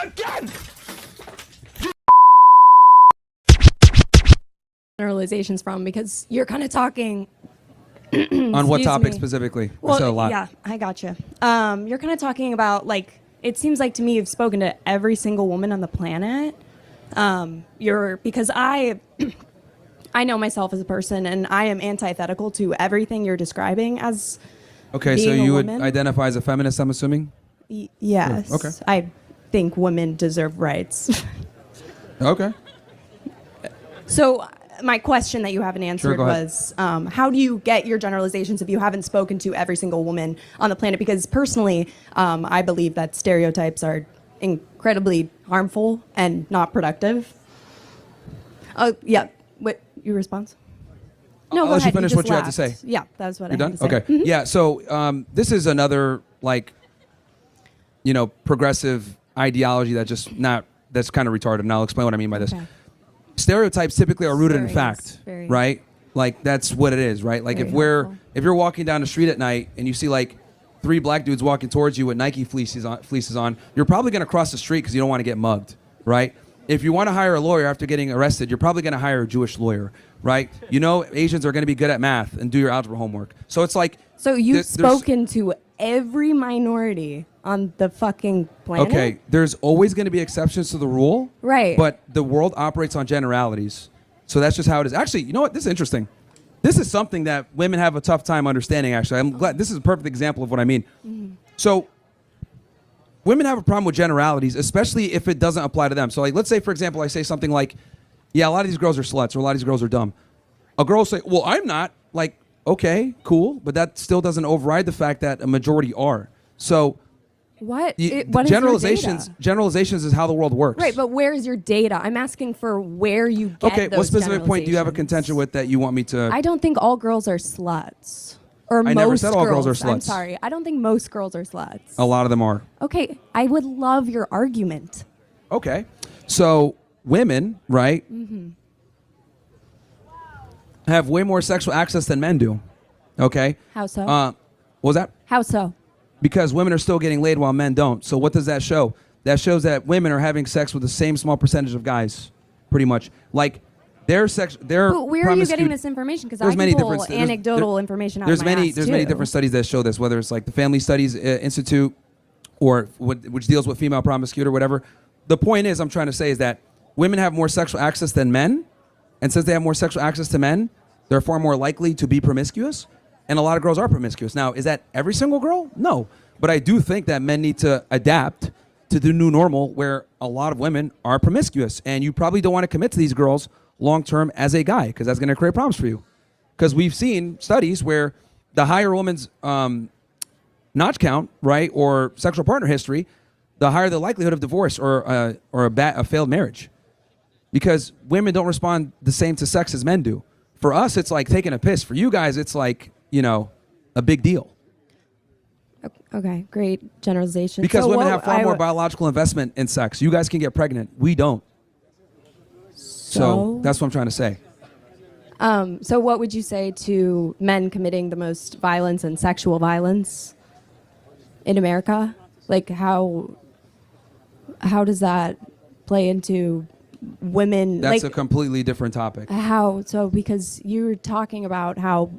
Again! Generalizations from, because you're kind of talking On what topic me. specifically? Well, I said a lot. yeah, I gotcha. You're kind of talking about, like, it seems like to me you've spoken to every single woman on the planet. Because I know myself as a person, and I am antithetical to everything you're describing as Okay, so being a you would woman. identify as a feminist, I'm assuming? Yes. Okay. I think women deserve rights. Okay. So my question that you haven't answered go ahead. was, how do you get your generalizations if you haven't spoken to every single woman on the planet? Because personally, I believe that stereotypes are incredibly harmful and not productive. Oh, yeah. What, your response? No, I'll go let you ahead. finish just what you have to laughed. say. Yeah, that's what You're I done? had to say. Okay. Mhm. Yeah, so this is another, like, progressive ideology that's kind of retarded, and I'll explain what I mean by this. Okay. Stereotypes typically are rooted in Very fact, nice. Very- right? Like, that's what it is, right? Like, Very helpful. if you're walking down the street at night and you see, like, 3 black dudes walking towards you with Nike fleeces on, you're probably going to cross the street because you don't want to get mugged, right? If you want to hire a lawyer after getting arrested, you're probably going to hire a Jewish lawyer, right? Asians are going to be good at math and do your algebra homework. So it's like... So you've there's- spoken to every minority on the fucking planet? Okay, there's always going to be exceptions to the rule. Right. But the world operates on generalities. So that's just how it is. Actually, you know what? This is interesting. This is something that women have a tough time understanding, actually. I'm glad. This is a perfect example of what I mean. Mm-hmm. So women have a problem with generalities, especially if it doesn't apply to them. So, like, let's say, for example, I say something like, yeah, a lot of these girls are sluts, or a lot of these girls are dumb. A girl will say, well, I'm not. Like, okay, cool. But that still doesn't override the fact that a majority are. So... What? Y- What is your generalizations data? generalizations is how the world works. Right, but where's your data? I'm asking for where you get Okay, those what specific point do you have a generalizations. contention with that you want me to... I don't think all girls are sluts. Or I most never said all girls are I'm sluts. sorry. I don't think most girls are sluts. A lot of them are. Okay, I would love your argument. Okay. So women, right, have way more sexual access than men do. Okay? How so? What was that? How so? Because women are still getting laid while men don't. So what does that show? That shows that women are having sex with the same small percentage of guys, pretty much. Like, their But where are you getting this information? Because I can pull anecdotal information out of my ass, There's too. many different studies that show this, whether it's like the Family Studies Institute or which deals with female promiscuity or whatever. The point is, I'm trying to say is that women have more sexual access than men, and since they have more sexual access to men, they're far more likely to be promiscuous, and a lot of girls are promiscuous. Now, is that every single girl? No. But I do think that men need to adapt to the new normal where a lot of women are promiscuous, and you probably don't want to commit to these girls long-term as a guy because that's going to create problems for you. Because we've seen studies where the higher a woman's notch count, right, or sexual partner history, the higher the likelihood of divorce or a failed marriage. Because women don't respond the same to sex as men do. For us, it's like taking a piss. For you guys, it's like, a big deal. Okay, great generalization. Because So women what have far I more w- biological investment in sex. You guys can get pregnant. We don't. So that's what I'm trying to say. So what would you say to men committing the most violence and sexual violence in America? Like, how does that play into women? That's like, a completely different topic. how? So because you're talking about how,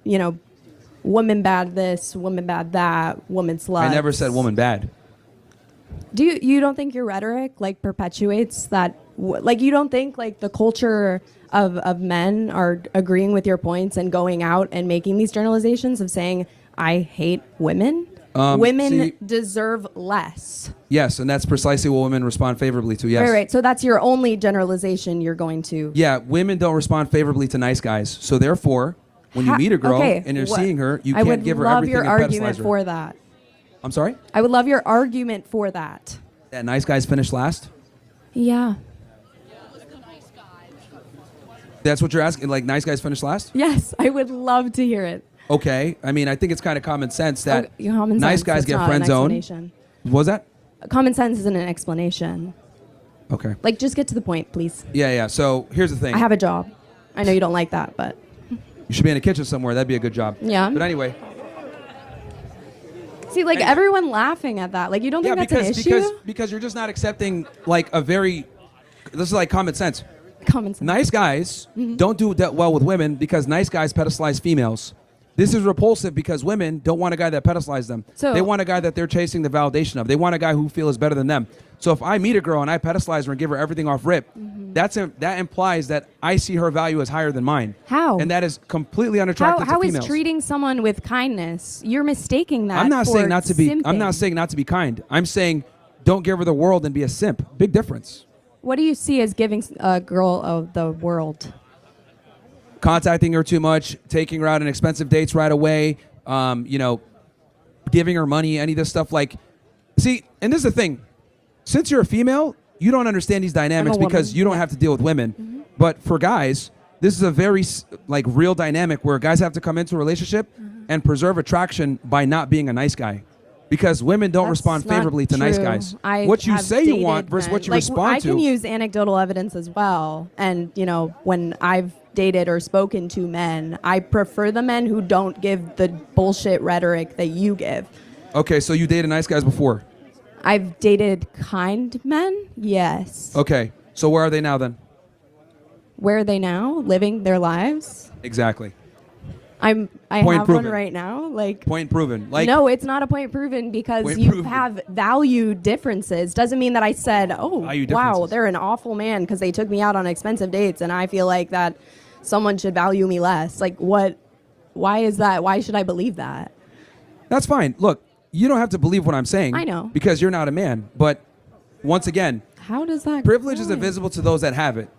woman bad this, woman bad that, woman slut. I never said woman bad. Do you don't think your rhetoric like perpetuates that? Like, you don't think like the culture of men are agreeing with your points and going out and making these generalizations of saying I hate women? Women deserve less. Yes, and that's precisely what women respond favorably to. Yes. Right. So that's your only generalization you're going to. Yeah, women don't respond favorably to nice guys. So therefore, when you meet a girl and you're seeing her, you can't give her everything and I would love your pedestalize argument her. for that. I'm sorry? I would love your argument for that. That nice guys finish last? Yeah. That's what you're asking? Like, nice guys finish last? Yes, I would love to hear it. Okay. I mean, I think it's kind of common sense that Common nice sense, guys that's get not friend an zoned. explanation. What was that? Common sense isn't an explanation. Okay. Like, just get to the point, please. Yeah. So here's the thing. I have a job. I know you don't like that, but You should be in a kitchen somewhere. That'd be a good job. Yeah. But anyway. See, like everyone laughing at that. Like you don't think that's an issue? Because you're just not accepting like a very. This is like common sense. Common sense. Nice guys don't do that well with women because nice guys pedestalize females. This is repulsive because women don't want a guy that pedestalizes them. So- they want a guy that they're chasing the validation of. They want a guy who feels better than them. So if I meet a girl and I pedestalize her and give her everything off rip, that implies that I see her value as higher than mine. How? And that is completely unattractive How to is females. treating someone with kindness? You're mistaking that. I'm not for saying not to be. I'm simping. not saying not to be kind. I'm saying don't give her the world and be a simp. Big difference. What do you see as giving a girl of the world? Contacting her too much, taking her out on expensive dates right away, giving her money, any of this stuff. Like, see, and this is the thing. Since you're a female, you don't understand these dynamics because you don't have to deal with women. But for guys, this is a very real dynamic where guys have to come into a relationship and preserve attraction by not being a nice guy. Because women don't That's respond not favorably to nice true. guys. I What you have say you dated want versus men. what you Like, respond I to. can use anecdotal evidence as well. And, when I've dated or spoken to men, I prefer the men who don't give the bullshit rhetoric that you give. Okay, so you dated nice guys before. I've dated kind men, yes. Okay, so where are they now then? Where are they now? Living their lives? Exactly. I Point have proven. one right now. Like, Point proven. Like, no, it's not a point proven because Point you proven. have value differences. Doesn't mean that I said, oh, Value wow, differences. they're an awful man because they took me out on expensive dates and I feel like that someone should value me less. Like, what? Why is that? Why should I believe that? that's fine. Look, you don't have to believe what I'm saying. I know. Because you're not a man. But once again, How does that privilege is go? invisible to those that have it.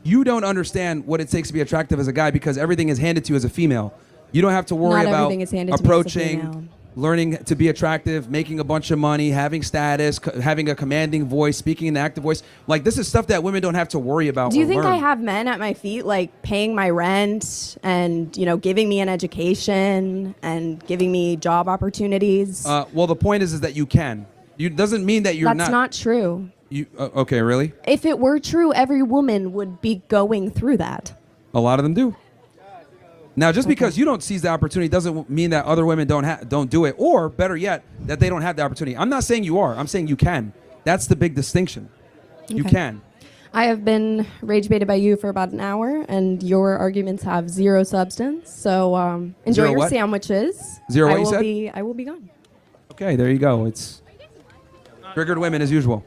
You don't understand what it takes to be attractive as a guy because everything is handed to you as a female. You don't have to worry Not about everything is handed to me as a female. approaching, learning to be attractive, making a bunch of money, having status, having a commanding voice, speaking in an active voice. Like, this is stuff that women don't have to worry about. Do you or think learn. I have men at my feet, like paying my rent and, giving me an education and giving me job opportunities? Well, the point is that you can. You doesn't mean that you're That's not true. You okay? Really? If it were true, every woman would be going through that. A lot of them do. Now, just because you don't seize the opportunity doesn't mean that other women don't do it, or better yet, that they don't have the opportunity. I'm not saying you are. I'm saying you can. That's the big distinction. You Okay. can. I have been rage baited by you for about an hour, and your arguments have zero substance. So enjoy Zero your what? sandwiches. Zero I what you will said? I will be gone. Okay, there you go. It's triggered women as usual.